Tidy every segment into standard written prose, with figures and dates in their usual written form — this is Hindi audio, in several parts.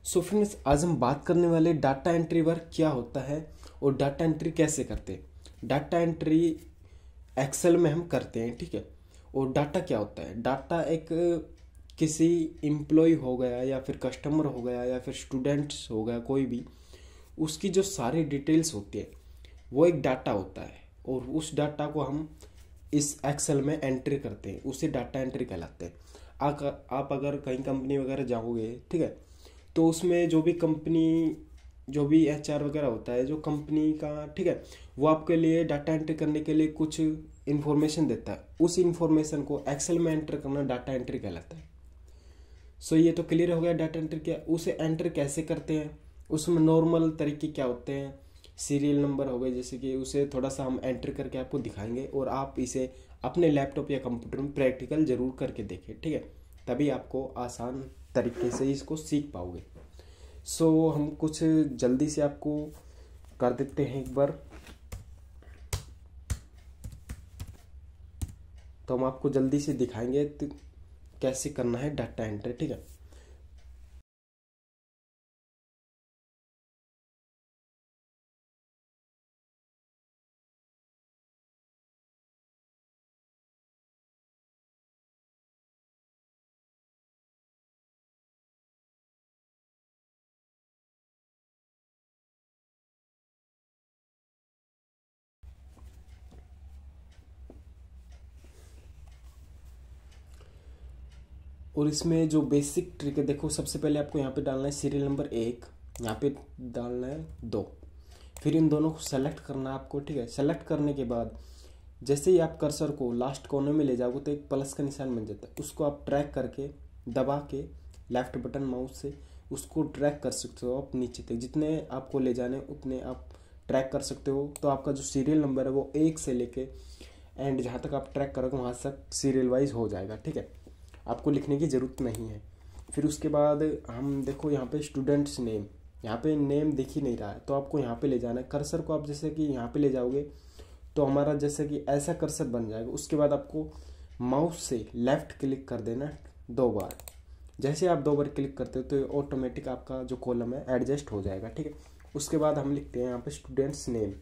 सो फ्रेंड्स, आज हम बात करने वाले डाटा एंट्री वर्क क्या होता है और डाटा एंट्री कैसे करते हैं। डाटा एंट्री एक्सेल में हम करते हैं, ठीक है। और डाटा क्या होता है? डाटा एक किसी एम्प्लॉय हो गया या फिर कस्टमर हो गया या फिर स्टूडेंट्स हो गया, कोई भी, उसकी जो सारी डिटेल्स होती है वो एक डाटा होता है और उस डाटा को हम इस एक्सेल में एंट्री करते हैं, उसे डाटा एंट्री कहलाते हैं। आप अगर कहीं कंपनी वगैरह जाओगे, ठीक है, तो उसमें जो भी कंपनी, जो भी एचआर वगैरह होता है जो कंपनी का, ठीक है, वो आपके लिए डाटा एंट्री करने के लिए कुछ इन्फॉर्मेशन देता है। उस इन्फॉर्मेशन को एक्सेल में एंटर करना डाटा एंट्री कहलाता है। सो ये तो क्लियर हो गया डाटा एंट्री क्या। उसे एंटर कैसे करते हैं, उसमें नॉर्मल तरीके क्या होते हैं, सीरियल नंबर हो गए जैसे कि, उसे थोड़ा सा हम एंटर करके आपको दिखाएंगे और आप इसे अपने लैपटॉप या कंप्यूटर में प्रैक्टिकल जरूर करके देखें, ठीक है, तभी आपको आसान तरीके से इसको सीख पाओगे। सो हम कुछ जल्दी से आपको कर देते हैं एक बार। तो हम आपको जल्दी से दिखाएंगे तो कैसे करना है डाटा एंट्री, ठीक है। और इसमें जो बेसिक ट्रिक है, देखो, सबसे पहले आपको यहाँ पे डालना है सीरियल नंबर 1, यहाँ पे डालना है 2, फिर इन दोनों को सेलेक्ट करना है आपको, ठीक है। सेलेक्ट करने के बाद जैसे ही आप कर्सर को लास्ट कोने में ले जाओगे तो एक प्लस का निशान बन जाता है, उसको आप ट्रैक करके दबा के लेफ्ट बटन माउस से उसको ट्रैक कर सकते हो आप नीचे तक, जितने आपको ले जाने उतने आप ट्रैक कर सकते हो। तो आपका जो सीरियल नंबर है वो 1 से लेके एंड जहाँ तक आप ट्रैक करोगे वहाँ तक सीरियल वाइज हो जाएगा, ठीक है, आपको लिखने की ज़रूरत नहीं है। फिर उसके बाद हम देखो यहाँ पे स्टूडेंट्स नेम, यहाँ पे नेम दिख ही नहीं रहा है तो आपको यहाँ पे ले जाना है। कर्सर को आप जैसे कि यहाँ पे ले जाओगे तो हमारा जैसे कि ऐसा कर्सर बन जाएगा। उसके बाद आपको माउस से लेफ़्ट क्लिक कर देना 2 बार। जैसे आप 2 बार क्लिक करते हो तो ऑटोमेटिक आपका जो कॉलम है एडजस्ट हो जाएगा, ठीक है। उसके बाद हम लिखते हैं यहाँ पे स्टूडेंट्स नेम।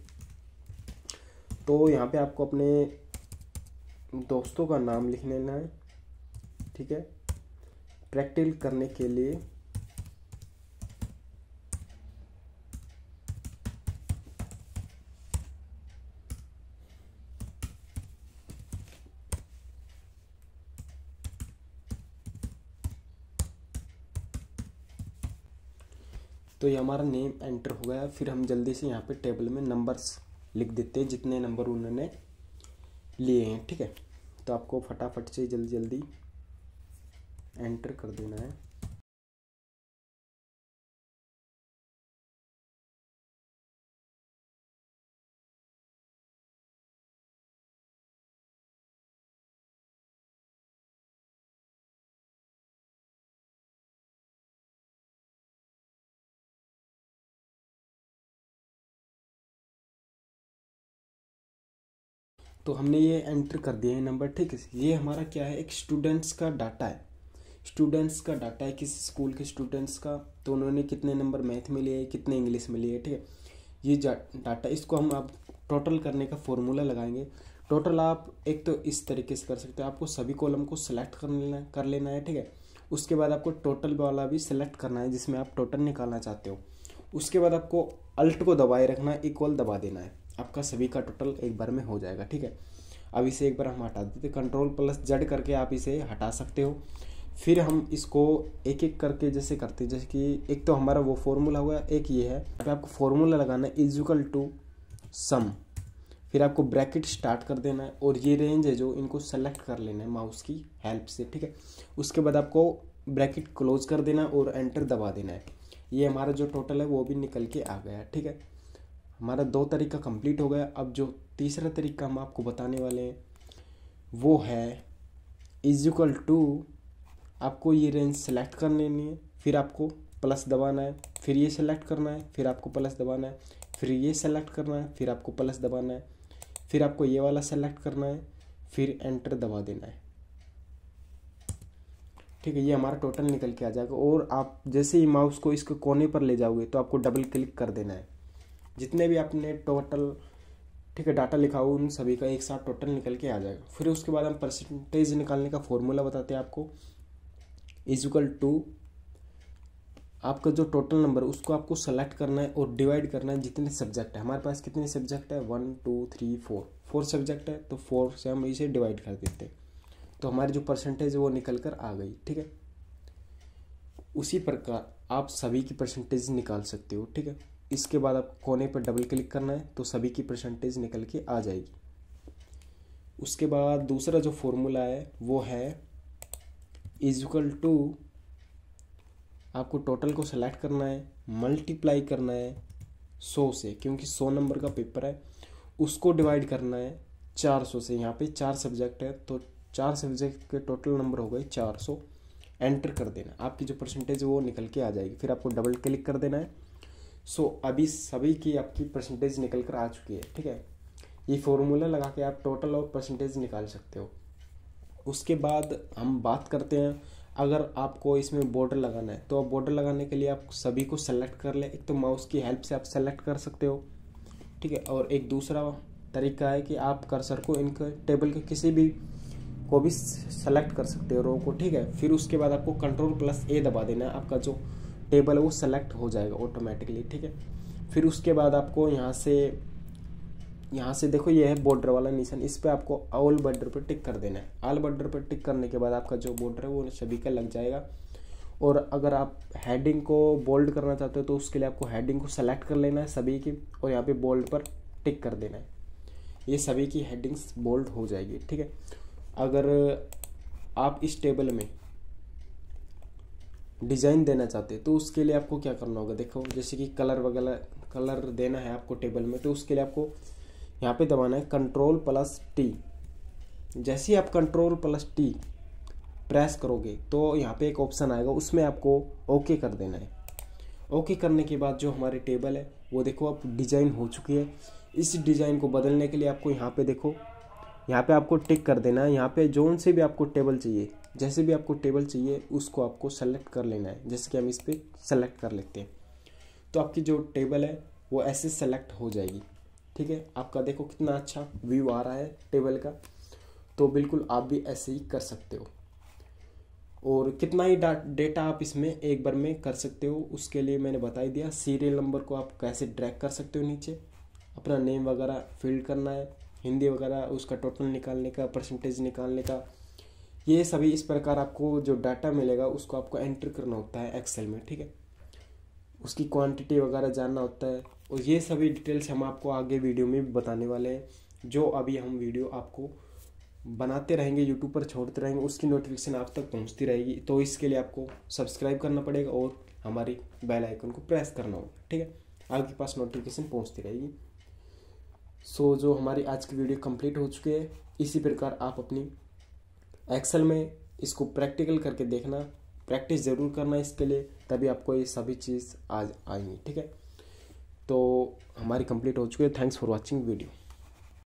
तो यहाँ पे आपको अपने दोस्तों का नाम लिख लेना है, ठीक है, प्रैक्टिकल करने के लिए। तो ये हमारा नेम एंटर हो गया। फिर हम जल्दी से यहाँ पे टेबल में नंबर्स लिख देते हैं, जितने नंबर उन्होंने लिए हैं, ठीक है। तो आपको फटाफट से जल्दी जल्दी एंटर कर देना है। तो हमने ये एंटर कर दिया है नंबर, ठीक है। ये हमारा क्या है, एक स्टूडेंट्स का डाटा है। स्टूडेंट्स का डाटा है किसी स्कूल के स्टूडेंट्स का, तो उन्होंने कितने नंबर मैथ में लिए, कितने इंग्लिश में लिए, ठीक है। ये डाटा, इसको हम अब टोटल करने का फॉर्मूला लगाएंगे। टोटल आप एक तो इस तरीके से कर सकते हो, आपको सभी कॉलम को सेलेक्ट कर लेना है, ठीक है। उसके बाद आपको टोटल वाला भी सेलेक्ट करना है जिसमें आप टोटल निकालना चाहते हो। उसके बाद आपको अल्ट को दबाए रखना है, इक्वल दबा देना है, आपका सभी का टोटल एक बार में हो जाएगा, ठीक है। अब इसे एक बार हम हटा देते, Ctrl+Z करके आप इसे हटा सकते हो। फिर हम इसको एक एक करके जैसे करते हैं, जैसे कि एक तो हमारा वो फॉर्मूला हुआ, एक ये है। अब आपको फॉर्मूला लगाना है = सम, फिर आपको ब्रैकेट स्टार्ट कर देना है और ये रेंज है जो, इनको सेलेक्ट कर लेना है माउस की हेल्प से, ठीक है। उसके बाद आपको ब्रैकेट क्लोज कर देना और एंटर दबा देना है। ये हमारा जो टोटल है वो भी निकल के आ गया, ठीक है। हमारा 2 तरीका कंप्लीट हो गया। अब जो तीसरा तरीका हम आपको बताने वाले हैं वो है = आपको ये रेंज सेलेक्ट कर लेनी है, फिर आपको प्लस दबाना है, फिर ये सेलेक्ट करना है, फिर आपको प्लस दबाना है, फिर ये सेलेक्ट करना है, फिर आपको प्लस दबाना है, फिर आपको ये वाला सेलेक्ट करना है, फिर एंटर दबा देना है, ठीक है, ये हमारा टोटल निकल के आ जाएगा। और आप जैसे ही माउस को इसके कोने पर ले जाओगे तो आपको डबल क्लिक कर देना है, जितने भी आपने टोटल ठीक है डाटा लिखा हो उन सभी का एक साथ टोटल निकल के आ जाएगा। फिर उसके बाद हम परसेंटेज निकालने का फॉर्मूला बताते हैं आपको, इक्वल टू आपका जो टोटल नंबर है उसको आपको सेलेक्ट करना है और डिवाइड करना है जितने सब्जेक्ट है। हमारे पास कितने सब्जेक्ट है, 1 2 3 4, 4 सब्जेक्ट है, तो 4 से हम इसे डिवाइड कर देते हैं, तो हमारी जो परसेंटेज है वो निकल कर आ गई। ठीक है, उसी प्रकार आप सभी की परसेंटेज निकाल सकते हो। ठीक है, इसके बाद आप कोने पर डबल क्लिक करना है तो सभी की परसेंटेज निकल के आ जाएगी। उसके बाद दूसरा जो फॉर्मूला है वो है इक्वल टू, आपको टोटल को सेलेक्ट करना है, मल्टीप्लाई करना है 100 से, क्योंकि 100 नंबर का पेपर है, उसको डिवाइड करना है 400 से। यहाँ पे 4 सब्जेक्ट है तो 4 सब्जेक्ट के टोटल नंबर हो गए 400, एंटर कर देना, आपकी जो परसेंटेज है वो निकल के आ जाएगी। फिर आपको डबल क्लिक कर देना है। अभी सभी की आपकी परसेंटेज निकल कर आ चुकी है। ठीक है, ये फॉर्मूला लगा के आप टोटल और परसेंटेज निकाल सकते हो। उसके बाद हम बात करते हैं, अगर आपको इसमें बॉर्डर लगाना है तो बॉर्डर लगाने के लिए आप सभी को सेलेक्ट कर ले। एक तो माउस की हेल्प से आप सेलेक्ट कर सकते हो, ठीक है, और एक दूसरा तरीका है कि आप कर्सर को इनके टेबल के किसी भी को भी सेलेक्ट कर सकते हो, रो को। ठीक है, फिर उसके बाद आपको Ctrl+A दबा देना है, आपका जो टेबल है वो सेलेक्ट हो जाएगा ऑटोमेटिकली। ठीक है, फिर उसके बाद आपको यहाँ से देखो ये है बॉर्डर वाला निशान, इस पे आपको ऑल बॉर्डर पर टिक कर देना है। ऑल बॉर्डर पर टिक करने के बाद आपका जो बॉर्डर है वो सभी का लग जाएगा। और अगर आप हेडिंग को बोल्ड करना चाहते हो तो उसके लिए आपको हेडिंग को सेलेक्ट कर लेना है सभी की, और यहाँ पे बोल्ड पर टिक कर देना है, ये सभी की हेडिंग्स बोल्ड हो जाएगी। ठीक है, अगर आप इस टेबल में डिज़ाइन देना चाहते हैं तो उसके लिए आपको क्या करना होगा, देखो जैसे कि कलर वगैरह कलर देना है आपको टेबल में, तो उसके लिए आपको यहाँ पे दबाना है Ctrl+T। जैसे ही आप Ctrl+T प्रेस करोगे तो यहाँ पे एक ऑप्शन आएगा, उसमें आपको ओके कर देना है। ओके करने के बाद जो हमारी टेबल है वो देखो अब डिज़ाइन हो चुकी है। इस डिज़ाइन को बदलने के लिए आपको यहाँ पे देखो, यहाँ पे आपको टिक कर देना है। यहाँ पे जोन से भी आपको टेबल चाहिए, जैसे भी आपको टेबल चाहिए उसको आपको सेलेक्ट कर लेना है। जैसे कि हम इस पर सेलेक्ट कर लेते हैं तो आपकी जो टेबल है वो ऐसे सेलेक्ट हो जाएगी। ठीक है, आपका देखो कितना अच्छा व्यू आ रहा है टेबल का, तो बिल्कुल आप भी ऐसे ही कर सकते हो। और कितना ही डेटा आप इसमें एक बार में कर सकते हो उसके लिए मैंने बता ही दिया। सीरियल नंबर को आप कैसे ड्रैग कर सकते हो नीचे, अपना नेम वगैरह फिल करना है, हिंदी वगैरह उसका टोटल निकालने का, परसेंटेज निकालने का, ये सभी इस प्रकार आपको जो डाटा मिलेगा उसको आपको एंटर करना होता है एक्सेल में। ठीक है, उसकी क्वांटिटी वगैरह जानना होता है, और ये सभी डिटेल्स हम आपको आगे वीडियो में भी बताने वाले हैं। जो अभी हम वीडियो आपको बनाते रहेंगे, यूट्यूब पर छोड़ते रहेंगे, उसकी नोटिफिकेशन आप तक पहुंचती रहेगी। तो इसके लिए आपको सब्सक्राइब करना पड़ेगा और हमारी बेल आइकन को प्रेस करना होगा। ठीक है, आपके पास नोटिफिकेशन पहुंचती रहेगी। जो हमारी आज की वीडियो कंप्लीट हो चुकी है। इसी प्रकार आप अपनी एक्सेल में इसको प्रैक्टिकल करके देखना, प्रैक्टिस ज़रूर करना इसके लिए, तभी आपको ये सभी चीज़ आज आएंगी। ठीक है, तो हमारी कंप्लीट हो चुकी है। Thanks for watching video.